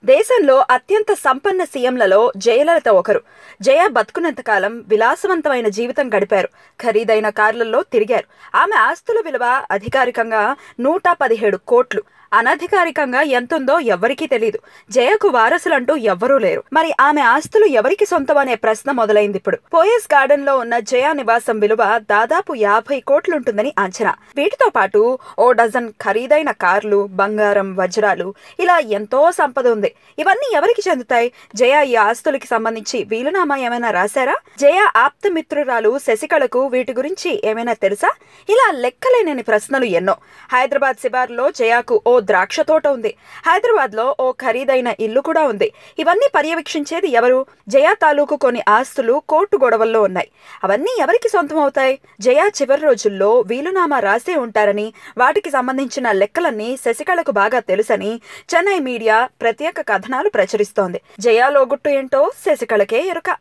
దేశంలో అత్యంత సంపన్న సీఎంలలో జయలలిత ఒకరు. జయ బతుకున్నంతకాలం విలాసవంతమైన జీవితం గడిపారు. ఖరీదైన కార్లలో తిరిగారు. ఆమె ఆస్తుల విలువ అధికారికంగా 117 కోట్లు. అనధికారికంగా ఎంతుందో ఎవ్వరికీ తెలీదు. జయకు వారసులంటూ ఎవ్వరూ లేరు. మరి ఆమె ఆస్తులు ఎవరికి సొంతం అనే ప్రశ్న మొదలైంది ఇప్పుడు. పోయస్ గార్డెన్ లో ఉన్న జయ నివాసం విలువ దాదాపు 50 కోట్లుంటుందని అంచనా. వీటితో పాటు ఓ డజన్ ఖరీదైన కార్లు, బంగారం, వజ్రాలు, ఇలా ఎంతో సంపద ఉంది. ఇవన్నీ ఎవరికి చెందుతాయి? జయ ఈ ఆస్తులకి సంబంధించి వీలునామా ఏమైనా రాశారా? జయ ఆప్త మిత్రురాలు శశికళకు వీటి గురించి ఏమైనా తెలుసా? ఇలా లెక్కలేనని ప్రశ్నలు ఎన్నో. హైదరాబాద్ శివార్లో జయకు ఓ ద్రాక్ష తోట ఉంది. హైదరాబాద్ లో ఓ ఖరీదైన ఇల్లు కూడా ఉంది. ఇవన్నీ పర్యవేక్షించేది ఎవరు? జయ తాలూకు కొన్ని ఆస్తులు కోర్టు గొడవల్లో ఉన్నాయి. అవన్నీ ఎవరికి సొంతం అవుతాయి? జయ చివరి రోజుల్లో వీలునామా రాసే ఉంటారని, వాటికి సంబంధించిన లెక్కలన్నీ శశికళకు బాగా తెలుసని చెన్నై మీడియా ప్రత్యేక కథనాలు ప్రచురిస్తోంది. జయ లోగుట్టు ఏంటో శశికళకే ఎరుక.